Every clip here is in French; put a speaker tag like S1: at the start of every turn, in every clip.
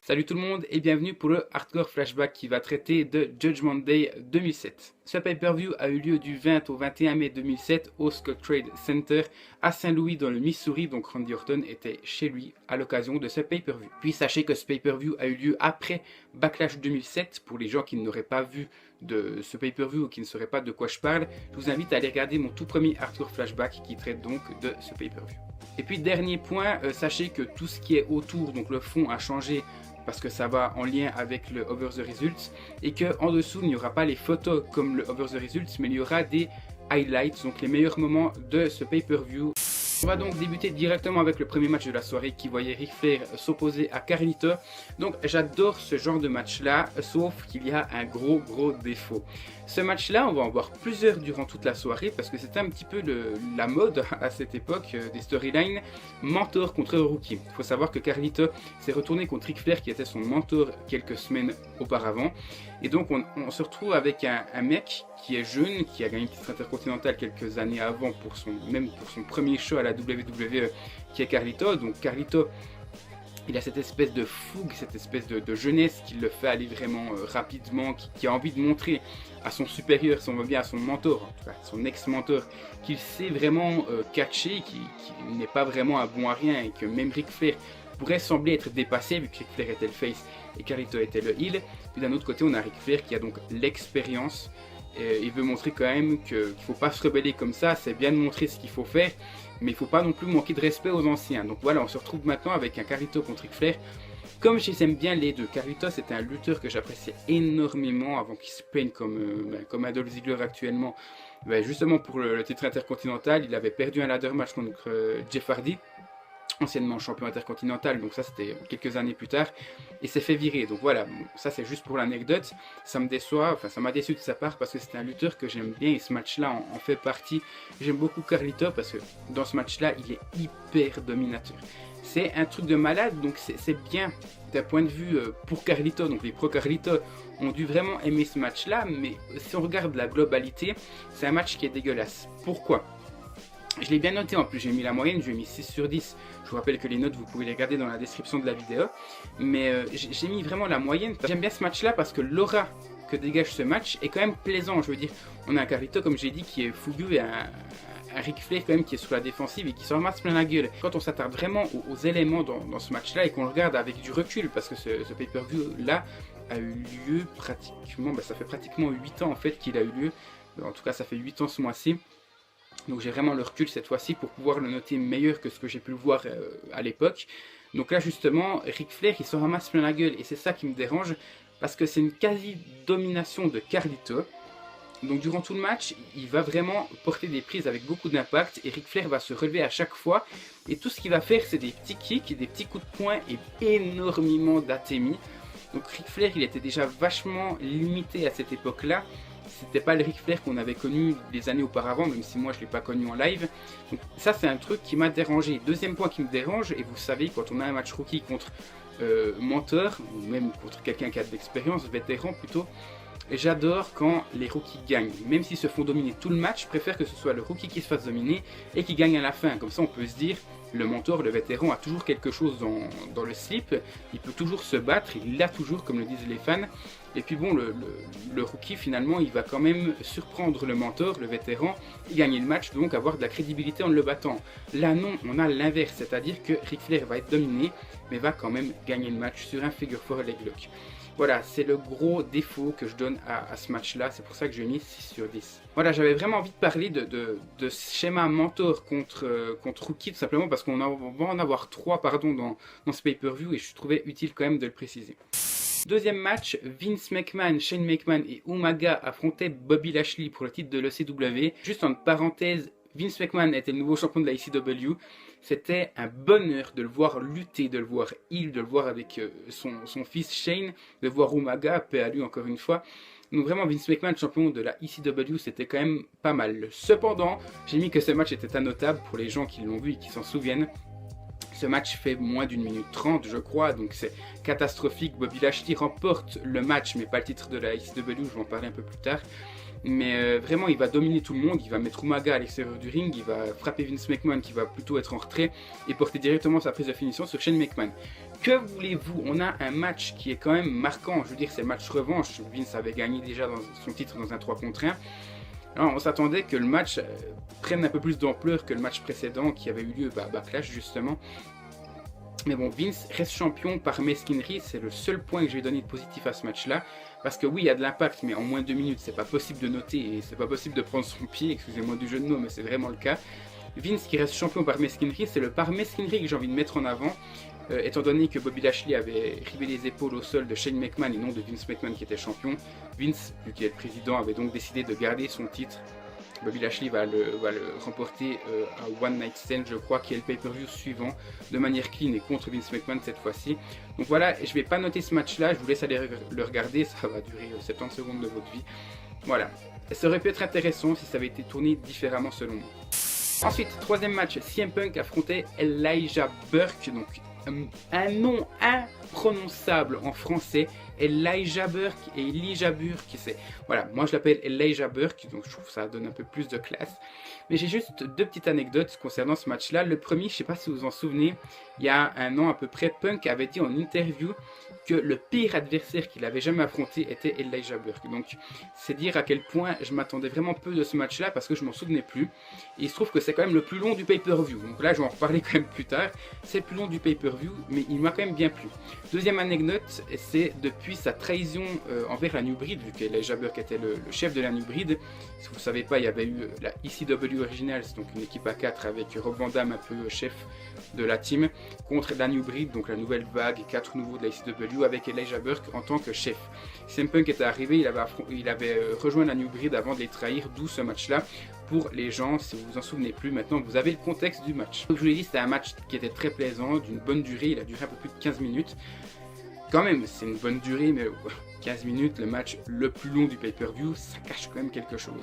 S1: Salut tout le monde et bienvenue pour le Hardcore Flashback qui va traiter de Judgment Day 2007. Ce pay-per-view a eu lieu du 20 au 21 mai 2007 au Scottrade Center à Saint-Louis dans le Missouri, donc Randy Orton était chez lui à l'occasion de ce pay-per-view. Puis sachez que ce pay-per-view a eu lieu après Backlash 2007, pour les gens qui n'auraient pas vu de ce pay-per-view ou qui ne sauraient pas de quoi je parle, je vous invite à aller regarder mon tout premier Hardcore Flashback qui traite donc de ce pay-per-view. Et puis dernier point, sachez que tout ce qui est autour, donc le fond a changé parce que ça va en lien avec le Over the Results et que en dessous il n'y aura pas les photos comme le Over the Results mais il y aura des highlights, donc les meilleurs moments de ce pay-per-view. On va donc débuter directement avec le premier match de la soirée qui voyait Ric Flair s'opposer à Carlito. Donc j'adore ce genre de match là, sauf qu'il y a un gros défaut. Ce match là, on va en voir plusieurs durant toute la soirée parce que c'était un petit peu la mode à cette époque des storylines mentor contre rookie. Il faut savoir que Carlito s'est retourné contre Ric Flair qui était son mentor quelques semaines auparavant. Et donc on se retrouve avec un mec qui est jeune, qui a gagné le titre intercontinental quelques années avant pour son premier show à la WWE qui est Carlito. Donc Carlito, il a cette espèce de fougue, cette espèce de jeunesse qui le fait aller vraiment rapidement, qui a envie de montrer à son supérieur, si on veut bien à son mentor, en tout cas son ex-mentor, qu'il sait vraiment catcher, qu'il n'est pas vraiment un bon à rien et que même Ric Flair pourrait sembler être dépassé vu que Ric Flair était le face et Carlito était le heel. Puis d'un autre côté on a Ric Flair qui a donc l'expérience. Il veut montrer quand même qu'il ne faut pas se rebeller comme ça, c'est bien de montrer ce qu'il faut faire, mais il ne faut pas non plus manquer de respect aux anciens. Donc voilà, on se retrouve maintenant avec un Carlito contre Ric Flair. Comme je les aime bien les deux, Carlito c'était un lutteur que j'appréciais énormément avant qu'il se peigne comme Adolf Ziggler actuellement. Justement pour le titre intercontinental, il avait perdu un ladder match contre Jeff Hardy, anciennement champion intercontinental, donc ça c'était quelques années plus tard, et s'est fait virer. Donc voilà, ça c'est juste pour l'anecdote. Ça me déçoit, enfin ça m'a déçu de sa part parce que c'est un lutteur que j'aime bien et ce match-là en fait partie. J'aime beaucoup Carlito parce que dans ce match-là, il est hyper dominateur. C'est un truc de malade, donc c'est bien d'un point de vue pour Carlito, donc les pro Carlito ont dû vraiment aimer ce match-là, mais si on regarde la globalité, c'est un match qui est dégueulasse. Pourquoi ? Je l'ai bien noté en plus, j'ai mis la moyenne, j'ai mis 6 sur 10. Je vous rappelle que les notes, vous pouvez les regarder dans la description de la vidéo. Mais j'ai mis vraiment la moyenne. J'aime bien ce match-là parce que l'aura que dégage ce match est quand même plaisant. Je veux dire, on a un Carlito, comme j'ai dit, qui est fougueux et un Ric Flair quand même qui est sur la défensive et qui se ramasse plein la gueule. Quand on s'attarde vraiment aux éléments dans ce match-là et qu'on le regarde avec du recul, parce que ce pay-per-view-là a eu lieu pratiquement, ça fait pratiquement 8 ans en fait qu'il a eu lieu. En tout cas, ça fait 8 ans ce mois-ci. Donc j'ai vraiment le recul cette fois-ci pour pouvoir le noter meilleur que ce que j'ai pu le voir à l'époque. Donc là justement, Ric Flair il se ramasse plein la gueule et c'est ça qui me dérange parce que c'est une quasi-domination de Carlito. Donc durant tout le match, il va vraiment porter des prises avec beaucoup d'impact et Ric Flair va se relever à chaque fois. Et tout ce qu'il va faire c'est des petits kicks, des petits coups de poing et énormément d'atemi. Donc Ric Flair il était déjà vachement limité à cette époque-là. C'était pas le Ric Flair qu'on avait connu des années auparavant, même si moi je l'ai pas connu en live. Donc ça c'est un truc qui m'a dérangé. Deuxième point qui me dérange, et vous savez quand on a un match rookie contre mentor, ou même contre quelqu'un qui a de l'expérience, vétéran plutôt, j'adore quand les rookies gagnent. Même s'ils se font dominer tout le match, je préfère que ce soit le rookie qui se fasse dominer et qui gagne à la fin. Comme ça on peut se dire, le mentor, le vétéran a toujours quelque chose dans le slip, il peut toujours se battre, il l'a toujours comme le disent les fans. Et puis bon, le rookie finalement il va quand même surprendre le mentor, le vétéran, et gagner le match, donc avoir de la crédibilité en le battant. Là non, on a l'inverse, c'est-à-dire que Ric Flair va être dominé, mais va quand même gagner le match sur un figure 4 leg lock. Voilà, c'est le gros défaut que je donne à ce match-là, c'est pour ça que j'ai mis 6 sur 10. Voilà, j'avais vraiment envie de parler de ce schéma mentor contre rookie, tout simplement parce qu'on va en avoir 3 dans ce pay-per-view et je trouvais utile quand même de le préciser. Deuxième match, Vince McMahon, Shane McMahon et Umaga affrontaient Bobby Lashley pour le titre de l'ECW. Juste en parenthèse, Vince McMahon était le nouveau champion de la ECW. C'était un bonheur de le voir lutter, de le voir heel, de le voir avec son fils Shane, de voir Umaga, paix à lui encore une fois. Donc vraiment Vince McMahon, champion de la ECW, c'était quand même pas mal. Cependant, j'ai mis que ce match était annotable pour les gens qui l'ont vu et qui s'en souviennent. Ce match fait moins d'1 minute 30 je crois, donc c'est catastrophique. Bobby Lashley remporte le match mais pas le titre de la ECW, je vais en parler un peu plus tard. Mais vraiment, il va dominer tout le monde. Il va mettre Umaga à l'extérieur du ring. Il va frapper Vince McMahon qui va plutôt être en retrait et porter directement sa prise de finition sur Shane McMahon. Que voulez-vous? On a un match qui est quand même marquant. Je veux dire, c'est le match revanche. Vince avait gagné déjà son titre dans un 3 contre 1. Alors, on s'attendait que le match prenne un peu plus d'ampleur que le match précédent qui avait eu lieu à Backlash justement. Mais bon, Vince reste champion par mesquinerie, c'est le seul point que je vais donner de positif à ce match-là. Parce que oui, il y a de l'impact, mais en moins de 2 minutes, c'est pas possible de noter et c'est pas possible de prendre son pied, excusez-moi du jeu de mots, mais c'est vraiment le cas. Vince qui reste champion par mesquinerie, c'est le par mesquinerie que j'ai envie de mettre en avant. Étant donné que Bobby Lashley avait rivé les épaules au sol de Shane McMahon et non de Vince McMahon qui était champion, Vince, vu qu'il est le président, avait donc décidé de garder son titre. Bobby Lashley va le remporter à One Night Stand, je crois, qui est le pay-per-view suivant, de manière clean et contre Vince McMahon cette fois-ci. Donc voilà, je ne vais pas noter ce match-là, je vous laisse aller le regarder, ça va durer 70 secondes de votre vie. Voilà, ça aurait pu être intéressant si ça avait été tourné différemment selon moi. Ensuite, troisième match, CM Punk affrontait Elijah Burke, donc un nom imprononçable en français, Elijah Burke et Elijah Burke, c'est voilà, moi je l'appelle Elijah Burke, donc je trouve que ça donne un peu plus de classe. Mais j'ai juste deux petites anecdotes concernant ce match-là. Le premier, je sais pas si vous vous en souvenez, il y a un an à peu près, Punk avait dit en interview que le pire adversaire qu'il avait jamais affronté était Elijah Burke. Donc c'est dire à quel point je m'attendais vraiment peu de ce match-là parce que je m'en souvenais plus. Et il se trouve que c'est quand même le plus long du pay-per-view. Donc là, je vais en reparler quand même plus tard. C'est le plus long du pay-per-view, mais il m'a quand même bien plu. Deuxième anecdote, c'est depuis sa trahison envers la New Breed, vu qu'Elijah Burke était le chef de la New Breed. Si vous ne savez pas, il y avait eu la ECW Originals, donc une équipe à 4 avec Rob Van Dam un peu chef de la team, contre la New Breed, donc la nouvelle vague, 4 nouveaux de la ECW, avec Elijah Burke en tant que chef. CM Punk était arrivé, il avait rejoint la New Breed avant de les trahir, d'où ce match-là. Pour les gens, si vous vous en souvenez plus, maintenant vous avez le contexte du match. Comme je vous l'ai dit, c'était un match qui était très plaisant, d'une bonne durée, il a duré un peu plus de 15 minutes. Quand même, c'est une bonne durée, mais 15 minutes, le match le plus long du pay-per-view, ça cache quand même quelque chose.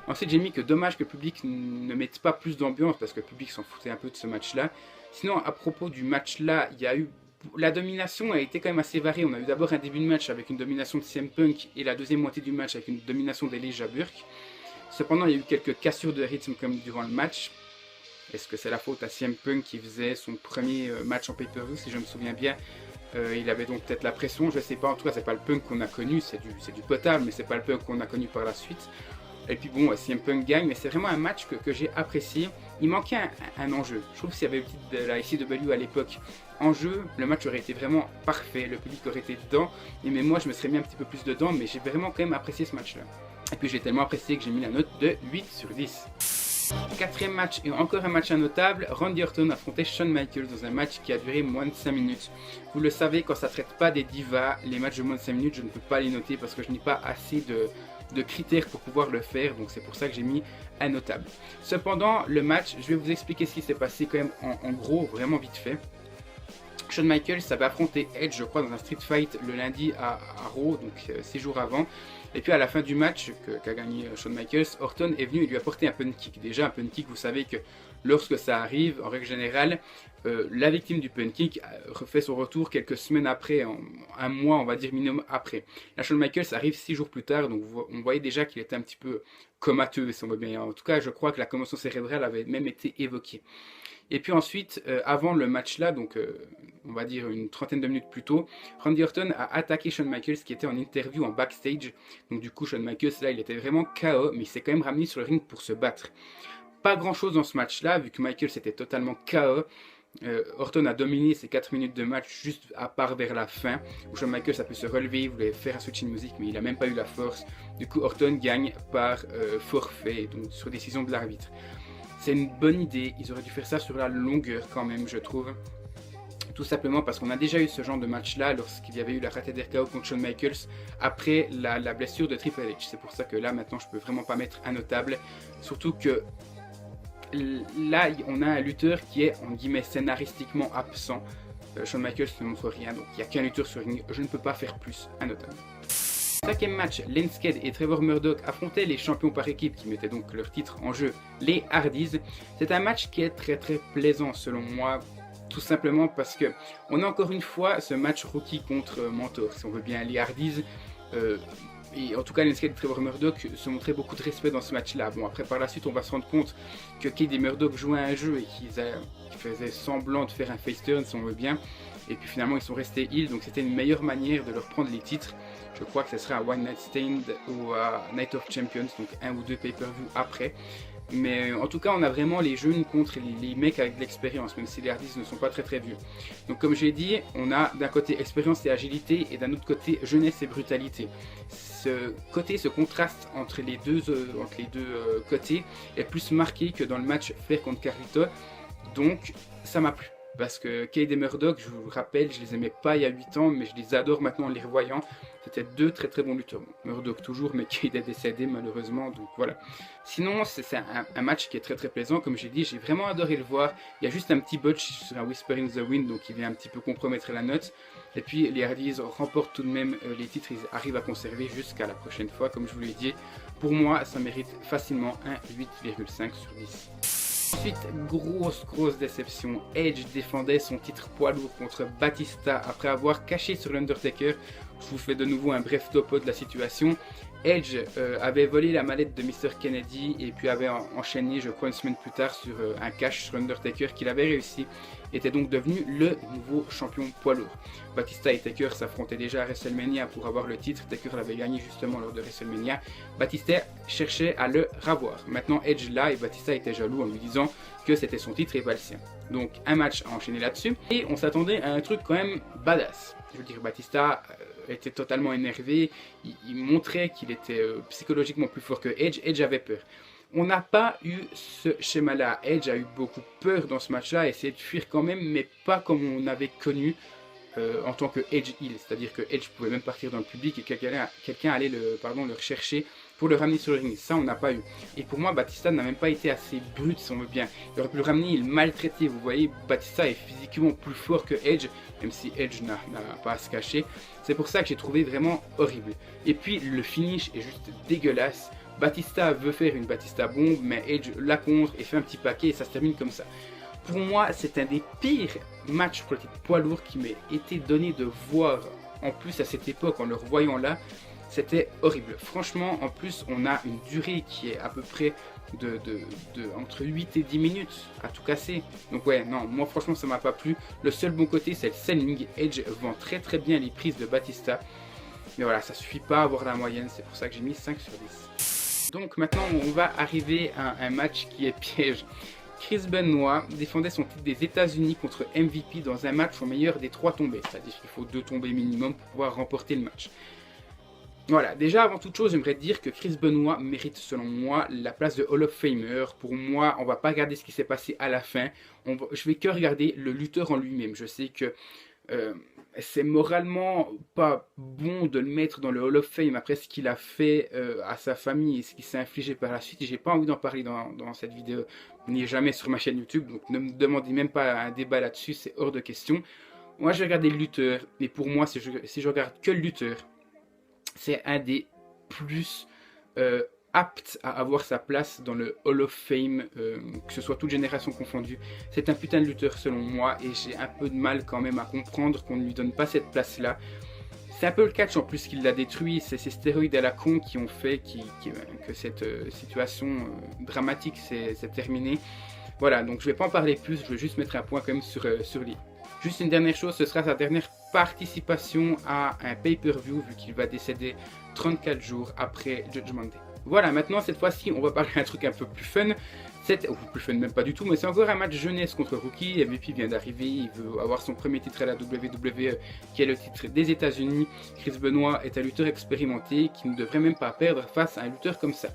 S1: Ensuite, j'ai mis que dommage que le public ne mette pas plus d'ambiance, parce que le public s'en foutait un peu de ce match-là. Sinon, à propos du match-là, il y a eu... La domination a été quand même assez variée. On a eu d'abord un début de match avec une domination de CM Punk, et la deuxième moitié du match avec une domination d'Elijah Burke. Cependant, il y a eu quelques cassures de rythme comme durant le match. Est-ce que c'est la faute à CM Punk qui faisait son premier match en pay-per-view, si je me souviens bien? Il avait donc peut-être la pression, je sais pas, en tout cas c'est pas le Punk qu'on a connu, c'est du potable, mais c'est pas le Punk qu'on a connu par la suite. Et puis bon, CM Punk gagne, mais c'est vraiment un match que j'ai apprécié. Il manquait un enjeu. Je trouve que s'il y avait eu de la ECW à l'époque en jeu, le match aurait été vraiment parfait, le public aurait été dedans, mais moi je me serais mis un petit peu plus dedans, mais j'ai vraiment quand même apprécié ce match-là. Et puis j'ai tellement apprécié que j'ai mis la note de 8 sur 10. Quatrième match et encore un match notable, Randy Orton affrontait Shawn Michaels dans un match qui a duré moins de 5 minutes. Vous le savez, quand ça ne traite pas des divas, les matchs de moins de 5 minutes, je ne peux pas les noter parce que je n'ai pas assez de critères pour pouvoir le faire, donc c'est pour ça que j'ai mis un notable. Cependant, le match, je vais vous expliquer ce qui s'est passé quand même en gros, vraiment vite fait. Shawn Michaels avait affronté Edge, je crois, dans un street fight le lundi à Raw, donc 6 jours avant. Et puis à la fin du match qu'a gagné Shawn Michaels, Orton est venu et lui a apporté un punt kick. Déjà un punt kick, vous savez que lorsque ça arrive, en règle générale, la victime du punt kick refait son retour quelques semaines après, un mois on va dire minimum après. Là Shawn Michaels arrive 6 jours plus tard, donc on voyait déjà qu'il était un petit peu comateux, si on veut bien. En tout cas, je crois que la commotion cérébrale avait même été évoquée. Et puis ensuite, avant le match-là, donc on va dire une trentaine de minutes plus tôt, Randy Orton a attaqué Shawn Michaels qui était en interview en backstage. Donc du coup, Shawn Michaels, là, il était vraiment KO, mais il s'est quand même ramené sur le ring pour se battre. Pas grand-chose dans ce match-là, vu que Michaels était totalement KO. Orton a dominé ces 4 minutes de match juste à part vers la fin, où Shawn Michaels a pu se relever, il voulait faire un switch in music, mais il n'a même pas eu la force. Du coup, Orton gagne par forfait, donc sur décision de l'arbitre. C'est une bonne idée, ils auraient dû faire ça sur la longueur quand même, je trouve. Tout simplement parce qu'on a déjà eu ce genre de match-là lorsqu'il y avait eu la raté d'RKO contre Shawn Michaels après la blessure de Triple H. C'est pour ça que là, maintenant, je peux vraiment pas mettre un notable. Surtout que là, on a un lutteur qui est, en guillemets, scénaristiquement absent. Shawn Michaels ne montre rien, donc il n'y a qu'un lutteur sur ring. Je ne peux pas faire plus un notable. Cinquième match, Lensked et Trevor Murdoch affrontaient les champions par équipe qui mettaient donc leur titre en jeu, les Hardys. C'est un match qui est très plaisant selon moi, tout simplement parce que on a encore une fois ce match rookie contre mentor, si on veut bien. Les Hardys Et en tout cas, Lionsgate et Trevor Murdoch se montraient beaucoup de respect dans ce match-là. Bon, après, par la suite, on va se rendre compte que Cade et Murdoch jouaient à un jeu et qu'ils faisaient semblant de faire un face turn, si on veut bien. Et puis finalement, ils sont restés heal, donc c'était une meilleure manière de leur prendre les titres. Je crois que ce sera à One Night Stand ou à Night of Champions, donc un ou deux pay-per-view après. Mais en tout cas, on a vraiment les jeunes contre les mecs avec de l'expérience, même si les Hardys ne sont pas très vieux. Donc comme j'ai dit, on a d'un côté expérience et agilité, et d'un autre côté jeunesse et brutalité. Ce contraste entre les deux côtés est plus marqué que dans le match Flair contre Carlito. Donc ça m'a plu. Parce que Cade et Murdoch, je vous rappelle, je les aimais pas il y a 8 ans, mais je les adore maintenant en les revoyant. C'était deux très bons lutteurs. Bon, Murdoch toujours, mais Cade est décédé malheureusement, donc voilà. Sinon, c'est un match qui est très plaisant, comme j'ai dit, j'ai vraiment adoré le voir. Il y a juste un petit botch sur un Whisper in the Wind, donc il vient un petit peu compromettre la note. Et puis les Hardys remportent tout de même les titres, ils arrivent à conserver jusqu'à la prochaine fois, comme je vous l'ai dit. Pour moi, ça mérite facilement un 8,5 sur 10. Ensuite, grosse déception, Edge défendait son titre poids lourd contre Batista après avoir caché sur l'Undertaker. Je vous fais de nouveau un bref topo de la situation. Edge avait volé la mallette de Mr. Kennedy et puis avait enchaîné, je crois, une semaine plus tard sur un cash sur l'Undertaker qu'il avait réussi. Était donc devenu le nouveau champion poids lourd. Batista et Taker s'affrontaient déjà à WrestleMania pour avoir le titre. Taker l'avait gagné justement lors de WrestleMania. Batista cherchait à le ravoir. Maintenant Edge là et Batista était jaloux en lui disant que c'était son titre et pas le sien. Donc un match à enchaîner là-dessus. Et on s'attendait à un truc quand même badass. Je veux dire, Batista était totalement énervé. Il montrait qu'il était psychologiquement plus fort que Edge. Edge avait peur. On n'a pas eu ce schéma-là. Edge a eu beaucoup peur dans ce match-là, essayé de fuir quand même, mais pas comme on avait connu en tant que Edge heel. C'est-à-dire que Edge pouvait même partir dans le public et quelqu'un allait le rechercher pour le ramener sur le ring. Ça, on n'a pas eu. Et pour moi, Batista n'a même pas été assez brut, si on veut bien. Il aurait pu le ramener, il maltraitait. Vous voyez, Batista est physiquement plus fort que Edge, même si Edge n'a pas à se cacher. C'est pour ça que j'ai trouvé vraiment horrible. Et puis, le finish est juste dégueulasse. Batista veut faire une Batista bombe, mais Edge la contre et fait un petit paquet et ça se termine comme ça. Pour moi, c'est un des pires matchs pour le titre poids lourd qui m'ait été donné de voir. En plus, à cette époque, en le revoyant là, c'était horrible. Franchement, en plus, on a une durée qui est à peu près entre 8 et 10 minutes à tout casser. Donc ouais, non, moi franchement, ça m'a pas plu. Le seul bon côté, c'est le selling. Edge vend très bien les prises de Batista. Mais voilà, ça suffit pas à avoir la moyenne, c'est pour ça que j'ai mis 5 sur 10. Donc maintenant, on va arriver à un match qui est piège. Chris Benoit défendait son titre des États-Unis contre MVP dans un match au meilleur des 3 tombées. C'est-à-dire qu'il faut 2 tombées minimum pour pouvoir remporter le match. Voilà, déjà avant toute chose, j'aimerais dire que Chris Benoit mérite selon moi la place de Hall of Famer. Pour moi, on va pas regarder ce qui s'est passé à la fin. Je vais que regarder le lutteur en lui-même. Je sais que c'est moralement pas bon de le mettre dans le Hall of Fame après ce qu'il a fait à sa famille et ce qu'il s'est infligé par la suite. J'ai pas envie d'en parler dans cette vidéo, ni jamais sur ma chaîne YouTube, donc ne me demandez même pas un débat là-dessus, c'est hors de question. Moi je vais regarder le lutteur, et pour moi si je regarde que le lutteur, c'est un des plus apte à avoir sa place dans le Hall of Fame, que ce soit toute génération confondue. C'est un putain de lutteur selon moi et j'ai un peu de mal quand même à comprendre qu'on ne lui donne pas cette place là. C'est un peu le catch en plus qui l'a détruit, c'est ces stéroïdes à la con qui ont fait que cette situation dramatique s'est terminée. Voilà, donc je vais pas en parler plus, je vais juste mettre un point quand même sur lui. Juste une dernière chose, ce sera sa dernière participation à un pay-per-view vu qu'il va décéder 34 jours après Judgment Day. Voilà, maintenant cette fois-ci on va parler d'un truc un peu plus fun. Plus fun même pas du tout, mais c'est encore un match jeunesse contre Rookie. MVP vient d'arriver, il veut avoir son premier titre à la WWE qui est le titre des États-Unis. Chris Benoit est un lutteur expérimenté qui ne devrait même pas perdre face à un lutteur comme ça.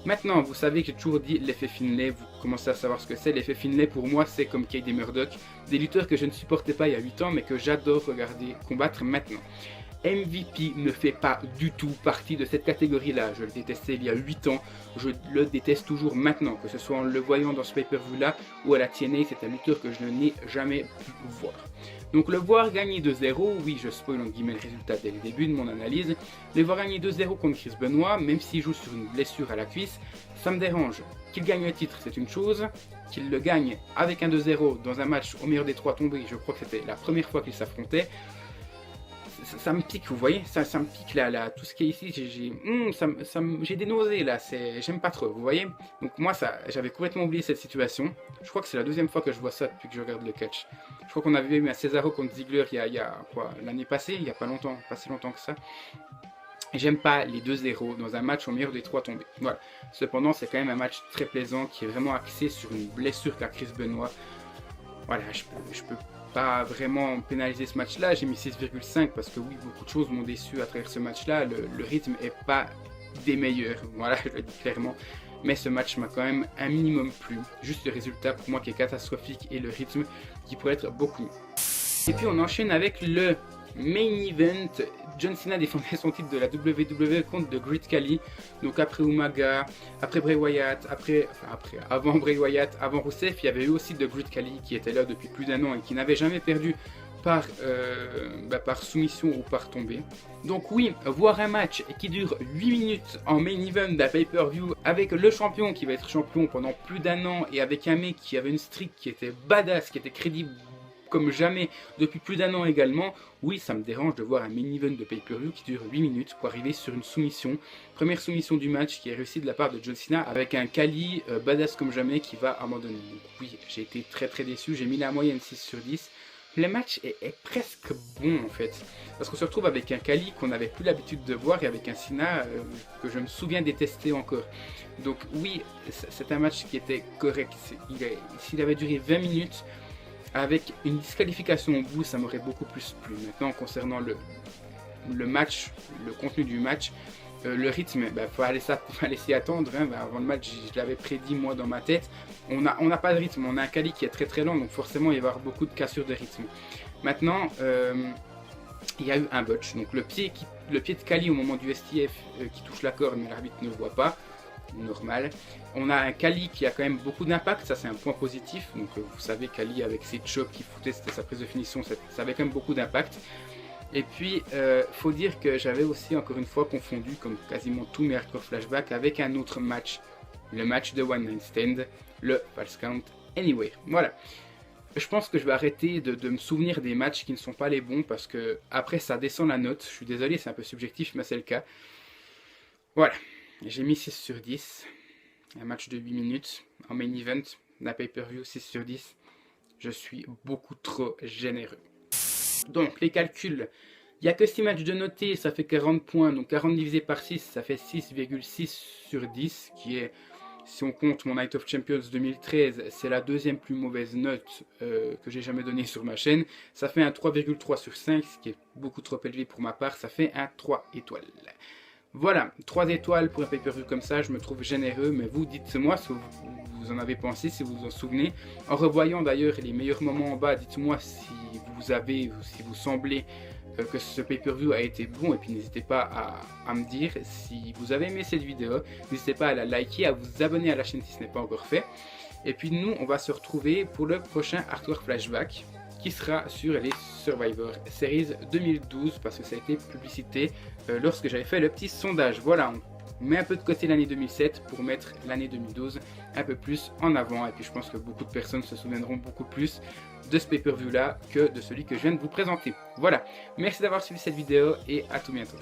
S1: Maintenant, vous savez que j'ai toujours dit l'effet Finlay, vous commencez à savoir ce que c'est. L'effet Finlay pour moi c'est comme Cade et Murdoch, des lutteurs que je ne supportais pas il y a 8 ans mais que j'adore regarder combattre maintenant. MVP ne fait pas du tout partie de cette catégorie-là. Je le détestais il y a 8 ans, je le déteste toujours maintenant, que ce soit en le voyant dans ce pay-per-view-là ou à la TNA, c'est un lutteur que je n'ai jamais pu voir. Donc le voir gagner 2-0, oui je spoil en guillemets le résultat dès le début de mon analyse, le voir gagner 2-0 contre Chris Benoit, même s'il joue sur une blessure à la cuisse, ça me dérange. Qu'il gagne le titre c'est une chose, qu'il le gagne avec un 2-0 dans un match au meilleur des 3 tombés, je crois que c'était la première fois qu'ils s'affrontaient, ça me pique, vous voyez, ça me pique là, tout ce qui est ici, j'ai des nausées là, j'aime pas trop, vous voyez. Donc moi, j'avais complètement oublié cette situation. Je crois que c'est la deuxième fois que je vois ça depuis que je regarde le catch. Je crois qu'on avait eu un Cesaro contre Ziggler il y a quoi, l'année passée, il y a pas si longtemps que ça. J'aime pas les 2-0 dans un match au meilleur des 3 tombés. Voilà. Cependant, c'est quand même un match très plaisant qui est vraiment axé sur une blessure qu'a Chris Benoit. Voilà, je peux pas vraiment pénaliser ce match-là. J'ai mis 6,5 parce que oui, beaucoup de choses m'ont déçu à travers ce match-là. Le rythme est pas des meilleurs. Voilà, je le dis clairement. Mais ce match m'a quand même un minimum plu. Juste le résultat pour moi qui est catastrophique et le rythme qui pourrait être beaucoup mieux. Et puis on enchaîne avec le main event. John Cena défendait son titre de la WWE contre The Great Khali. Donc après Umaga, après Bray Wyatt, avant Bray Wyatt, avant Rusev, il y avait eu aussi The Great Khali qui était là depuis plus d'1 an et qui n'avait jamais perdu par soumission ou par tombée. Donc oui, voir un match qui dure 8 minutes en main event d'un pay-per-view avec le champion qui va être champion pendant plus d'1 an et avec un mec qui avait une streak qui était badass, qui était crédible comme jamais depuis plus d'1 an également, oui, ça me dérange de voir un main event de pay-per-view qui dure 8 minutes pour arriver sur une soumission. Première soumission du match qui est réussie de la part de John Cena avec un Khali badass comme jamais qui va abandonner. Donc oui, j'ai été très déçu, j'ai mis la moyenne 6 sur 10. Le match est presque bon en fait, parce qu'on se retrouve avec un Khali qu'on n'avait plus l'habitude de voir et avec un Cena que je me souviens détester encore. Donc oui, c'est un match qui était correct. S'il avait duré 20 minutes, avec une disqualification au bout, ça m'aurait beaucoup plus plu. Maintenant, concernant le match, le contenu du match, le rythme, faut aller s'y attendre. Hein. Avant le match, je l'avais prédit moi dans ma tête. On n'a pas de rythme, on a un Khali qui est très lent, donc forcément il va y avoir beaucoup de cassures de rythme. Maintenant, il y a eu un botch. Donc le pied de Khali au moment du STF qui touche la corde, mais l'arbitre ne le voit pas. Normal. On a un Khali qui a quand même beaucoup d'impact, ça c'est un point positif. Donc vous savez, Khali avec ses chops qui foutaient, c'était sa prise de finition, ça avait quand même beaucoup d'impact. Et puis faut dire que j'avais aussi encore une fois confondu, comme quasiment tous mes hardcore flashbacks, avec un autre match, le match de One Night Stand, le False Count Anywhere. Voilà. Je pense que je vais arrêter de me souvenir des matchs qui ne sont pas les bons parce que après ça descend la note. Je suis désolé, c'est un peu subjectif, mais c'est le cas. Voilà. J'ai mis 6 sur 10, un match de 8 minutes en main event, d'un pay-per-view 6 sur 10, je suis beaucoup trop généreux. Donc les calculs, il n'y a que 6 matchs de notés, ça fait 40 points, donc 40 divisé par 6, ça fait 6,6 sur 10, qui est, si on compte mon Night of Champions 2013, c'est la deuxième plus mauvaise note que j'ai jamais donnée sur ma chaîne. Ça fait un 3,3 sur 5, ce qui est beaucoup trop élevé pour ma part, ça fait un 3 étoiles. Voilà, 3 étoiles pour un pay-per-view comme ça, je me trouve généreux, mais vous dites-moi ce que vous en avez pensé, si vous vous en souvenez. En revoyant d'ailleurs les meilleurs moments en bas, dites-moi si vous semblez que ce pay-per-view a été bon, et puis n'hésitez pas à me dire si vous avez aimé cette vidéo, n'hésitez pas à la liker, à vous abonner à la chaîne si ce n'est pas encore fait. Et puis nous, on va se retrouver pour le prochain Hardcore Flashback, qui sera sur les Survivor Series 2012 parce que ça a été publicité lorsque j'avais fait le petit sondage. Voilà, on met un peu de côté l'année 2007 pour mettre l'année 2012 un peu plus en avant et puis je pense que beaucoup de personnes se souviendront beaucoup plus de ce pay-per-view là que de celui que je viens de vous présenter. Voilà, merci d'avoir suivi cette vidéo et à tout bientôt.